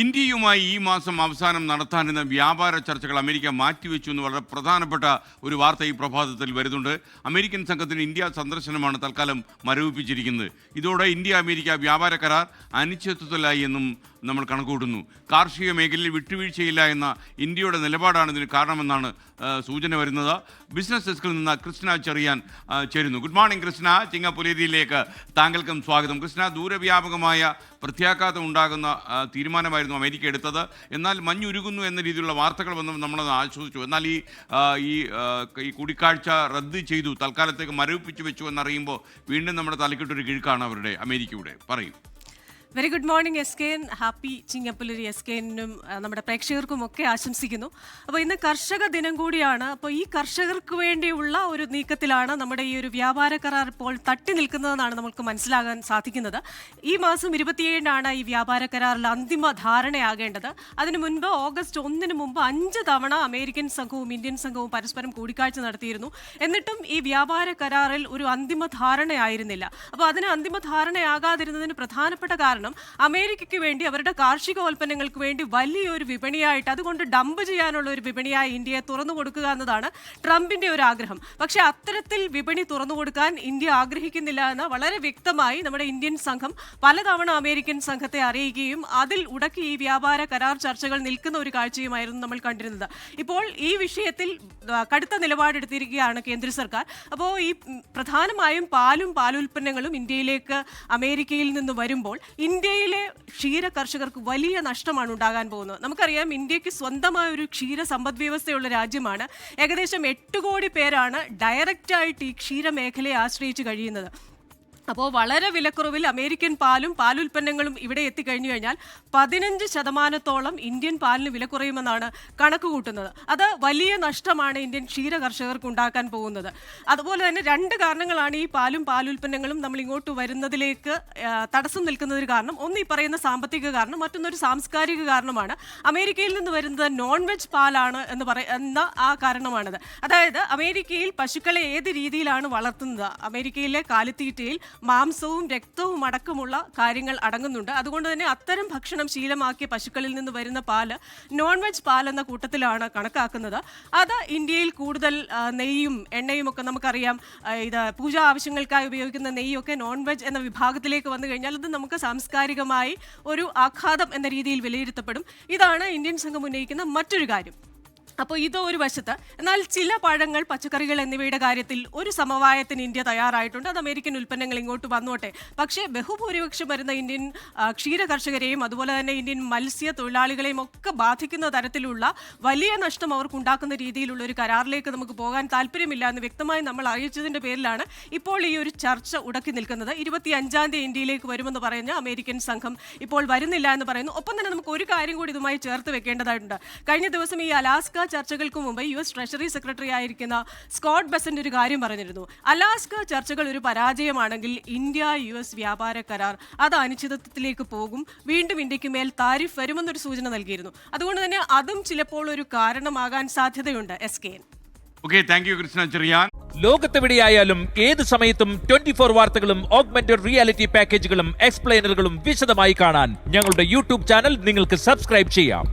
ഇന്ത്യയുമായി ഈ മാസം അവസാനം നടത്താനിരുന്ന വ്യാപാര ചർച്ചകൾ അമേരിക്ക മാറ്റിവെച്ചു എന്ന് വളരെ പ്രധാനപ്പെട്ട ഒരു വാർത്ത ഈ പ്രഭാതത്തിൽ വരുന്നുണ്ട്. അമേരിക്കൻ സംഘത്തിന് ഇന്ത്യ സന്ദർശനമാണ് തൽക്കാലം മരവിപ്പിച്ചിരിക്കുന്നത്. ഇതോടെ ഇന്ത്യ അമേരിക്ക വ്യാപാര കരാർ അനിശ്ചിതത്വത്തിലായി എന്നും നമ്മൾ കണക്കുകൂട്ടുന്നു. കാർഷിക മേഖലയിൽ വിട്ടുവീഴ്ചയില്ല എന്ന ഇന്ത്യയുടെ നിലപാടാണ് ഇതിന് കാരണമെന്നാണ് സൂചന വരുന്നത്. ബിസിനസ് ഡെസ്കിൽ നിന്ന് കൃഷ്ണ ചെറിയാൻ ചേരുന്നു. Good morning Krishna. ചിങ്ങപ്പുലരിയിലേക്ക് താങ്കൾക്കും സ്വാഗതം. കൃഷ്ണ, ദൂരവ്യാപകമായ പ്രത്യാഘാതം ഉണ്ടാകുന്ന തീരുമാനമായിരുന്നു അമേരിക്ക എടുത്തത്. എന്നാൽ മഞ്ഞുരുകുന്നു എന്ന രീതിയിലുള്ള വാർത്തകൾ വന്ന് നമ്മളത് ആശ്വസിച്ചു. എന്നാൽ ഈ കൂടിക്കാഴ്ച റദ്ദ് ചെയ്തു, തൽക്കാലത്തേക്ക് മരവിപ്പിച്ചു വെച്ചു എന്നറിയുമ്പോൾ വീണ്ടും നമ്മുടെ തലക്കിട്ടൊരു കിഴുക്കാണ് അവരുടെ അമേരിക്കയുടെ. പറയും. Very good morning SKN. Happy ചിങ്ങപ്പുലരി SKNനും നമ്മുടെ പ്രേക്ഷകർക്കും ഒക്കെ ആശംസിക്കുന്നു. അപ്പോൾ ഇന്ന് കർഷക ദിനം കൂടിയാണ്. അപ്പോൾ ഈ കർഷകർക്ക് വേണ്ടിയുള്ള ഒരു നീക്കത്തിലാണ് നമ്മുടെ ഈ ഒരു വ്യാപാര കരാർ ഇപ്പോൾ തട്ടി നിൽക്കുന്നതെന്നാണ് നമുക്ക് മനസ്സിലാകാൻ സാധിക്കുന്നത്. ഈ മാസം 27-നാണ് ഈ വ്യാപാര കരാറിൽ അന്തിമ ധാരണയാകേണ്ടത്. അതിനു മുൻപ് ഓഗസ്റ്റ് 1-ന് മുമ്പ് 5 തവണ അമേരിക്കൻ സംഘവും ഇന്ത്യൻ സംഘവും പരസ്പരം കൂടിക്കാഴ്ച നടത്തിയിരുന്നു. എന്നിട്ടും ഈ വ്യാപാര കരാറിൽ ഒരു അന്തിമ ധാരണയായിരുന്നില്ല. അപ്പോൾ അതിന് അന്തിമ ധാരണയാകാതിരുന്നതിന് പ്രധാനപ്പെട്ട കാരണം അമേരിക്കയ്ക്ക് വേണ്ടി അവരുടെ കാർഷികോൽപ്പന്നങ്ങൾക്ക് വേണ്ടി വലിയൊരു വിപണിയായിട്ട്, അതുകൊണ്ട് ഡംപ് ചെയ്യാനുള്ള ഒരു വിപണിയായി ഇന്ത്യയെ തുറന്നു കൊടുക്കുക എന്നതാണ് ട്രംപിന്റെ ഒരു ആഗ്രഹം. പക്ഷേ അത്തരത്തിൽ വിപണി തുറന്നു കൊടുക്കാൻ ഇന്ത്യ ആഗ്രഹിക്കുന്നില്ല എന്ന് വളരെ വ്യക്തമായി നമ്മുടെ ഇന്ത്യൻ സംഘം പലതവണ അമേരിക്കൻ സംഘത്തെ അറിയിക്കുകയും അതിൽ ഉടക്കി ഈ വ്യാപാര കരാർ ചർച്ചകൾ നിൽക്കുന്ന ഒരു കാഴ്ചയുമായിരുന്നു നമ്മൾ കണ്ടിരുന്നത്. ഇപ്പോൾ ഈ വിഷയത്തിൽ കടുത്ത നിലപാടെടുത്തിരിക്കുകയാണ് കേന്ദ്ര സർക്കാർ. അപ്പോൾ ഈ പ്രധാനമായും പാലുൽപ്പന്നങ്ങളും ഇന്ത്യയിലേക്ക് അമേരിക്കയിൽ നിന്ന് വരുമ്പോൾ ഇന്ത്യയിലെ ക്ഷീര കർഷകർക്ക് വലിയ നഷ്ടമാണ് ഉണ്ടാകാൻ പോകുന്നത്. നമുക്കറിയാം, ഇന്ത്യക്ക് സ്വന്തമായ ഒരു ക്ഷീര സമ്പദ് വ്യവസ്ഥയുള്ള രാജ്യമാണ്. ഏകദേശം 8 കോടി പേരാണ് ഡയറക്റ്റായിട്ട് ഈ ക്ഷീര മേഖലയെ ആശ്രയിച്ച് കഴിയുന്നത്. അപ്പോൾ വളരെ വിലക്കുറവിൽ അമേരിക്കൻ പാലും പാലുൽപ്പന്നങ്ങളും ഇവിടെ എത്തിക്കഴിഞ്ഞു കഴിഞ്ഞാൽ 15% ഇന്ത്യൻ പാലിന് വില കുറയുമെന്നാണ് കണക്ക് കൂട്ടുന്നത്. അത് വലിയ നഷ്ടമാണ് ഇന്ത്യൻ ക്ഷീര കർഷകർക്ക് ഉണ്ടാക്കാൻ പോകുന്നത്. അതുപോലെ തന്നെ 2 കാരണങ്ങളാണ് ഈ പാലുൽപ്പന്നങ്ങളും നമ്മൾ ഇങ്ങോട്ട് വരുന്നതിലേക്ക് തടസ്സം നിൽക്കുന്നതിന് കാരണം. ഒന്ന് ഈ പറയുന്ന സാമ്പത്തിക കാരണം, മറ്റൊന്നൊരു സാംസ്കാരിക കാരണമാണ്. അമേരിക്കയിൽ നിന്ന് വരുന്നത് നോൺ വെജ് പാലാണ് എന്ന ആ കാരണമാണത്. അതായത് അമേരിക്കയിൽ പശുക്കളെ ഏത് രീതിയിലാണ് വളർത്തുന്നത്, അമേരിക്കയിലെ കാലിത്തീറ്റയിൽ മാംസവും രക്തവും അടക്കമുള്ള കാര്യങ്ങൾ അടങ്ങുന്നുണ്ട്. അതുകൊണ്ട് തന്നെ അത്തരം ഭക്ഷണം ശീലമാക്കിയ പശുക്കളിൽ നിന്ന് വരുന്ന പാല് നോൺ വെജ് പാൽ എന്ന കൂട്ടത്തിലാണ് കണക്കാക്കുന്നത്. അത് ഇന്ത്യയിൽ കൂടുതൽ നെയ്യും എണ്ണയും ഒക്കെ നമുക്കറിയാം, ഇത് പൂജാ ആവശ്യങ്ങൾക്കായി ഉപയോഗിക്കുന്ന നെയ്യൊക്കെ നോൺ വെജ് എന്ന വിഭാഗത്തിലേക്ക് വന്നു കഴിഞ്ഞാൽ അത് നമുക്ക് സാംസ്കാരികമായി ഒരു ആഘാതം എന്ന രീതിയിൽ വിലയിരുത്തപ്പെടും. ഇതാണ് ഇന്ത്യൻ സംഘം ഉന്നയിക്കുന്ന മറ്റൊരു കാര്യം. അപ്പോൾ ഇത് ഒരു വശത്ത്. എന്നാൽ ചില പഴങ്ങൾ, പച്ചക്കറികൾ എന്നിവയുടെ കാര്യത്തിൽ ഒരു സമവായത്തിന് ഇന്ത്യ തയ്യാറായിട്ടുണ്ട്. അത് അമേരിക്കൻ ഉൽപ്പന്നങ്ങൾ ഇങ്ങോട്ട് വന്നോട്ടെ. പക്ഷേ ബഹുഭൂരിപക്ഷം വരുന്ന ഇന്ത്യൻ ക്ഷീര കർഷകരെയും അതുപോലെ തന്നെ ഇന്ത്യൻ മത്സ്യ തൊഴിലാളികളെയും ഒക്കെ ബാധിക്കുന്ന തരത്തിലുള്ള വലിയ നഷ്ടം അവർക്കുണ്ടാക്കുന്ന രീതിയിലുള്ള ഒരു കരാറിലേക്ക് നമുക്ക് പോകാൻ താല്പര്യമില്ല എന്ന് വ്യക്തമായി നമ്മൾ അറിയിച്ചതിൻ്റെ പേരിലാണ് ഇപ്പോൾ ഈ ഒരു ചർച്ച ഉടക്കി നിൽക്കുന്നത്. 25-ാം തീയതി ഇന്ത്യയിലേക്ക് വരുമെന്ന് പറഞ്ഞ അമേരിക്കൻ സംഘം ഇപ്പോൾ വരുന്നില്ല എന്ന് പറയുന്നു. ഒപ്പം തന്നെ നമുക്ക് ഒരു കാര്യം കൂടി ഇതുമായി ചേർത്ത് വെക്കേണ്ടതായിട്ടുണ്ട്. കഴിഞ്ഞ ദിവസം ഈ അലാസ്ക ചർച്ചകൾക്ക് മുമ്പ് US ട്രഷറി സെക്രട്ടറി ആയിരിക്കുന്ന സ്കോട്ട് ബെസന്റ് ഒരു കാര്യം പറഞ്ഞിരുന്നു. അലാസ്ക ചർച്ചകൾ ഒരു പരാജയമാണെങ്കിൽ ഇന്ത്യ-US വ്യാപാര കരാർ അത് അനിശ്ചിതത്വത്തിലേക്ക് പോകും, വീണ്ടും ഇന്ത്യക്ക് മേൽ താരിഫ് വരുമെന്നൊരു സൂചന നൽകിയിരുന്നു. അതുകൊണ്ട് തന്നെ അതും ചിലപ്പോൾ ഒരു കാരണമാകാൻ സാധ്യതയുണ്ട്. SKN. ലോകത്തെവിടെയായാലും ഏത് സമയത്തും 24 വാർത്തകളും ഓഗ്മെന്റഡ് റിയാലിറ്റി പാക്കേജുകളും എക്സ്പ്ലെയിനറുകളും വിശദമായി കാണാൻ ഞങ്ങളുടെ YouTube ചാനൽ നിങ്ങൾക്ക് സബ്സ്ക്രൈബ് ചെയ്യാം.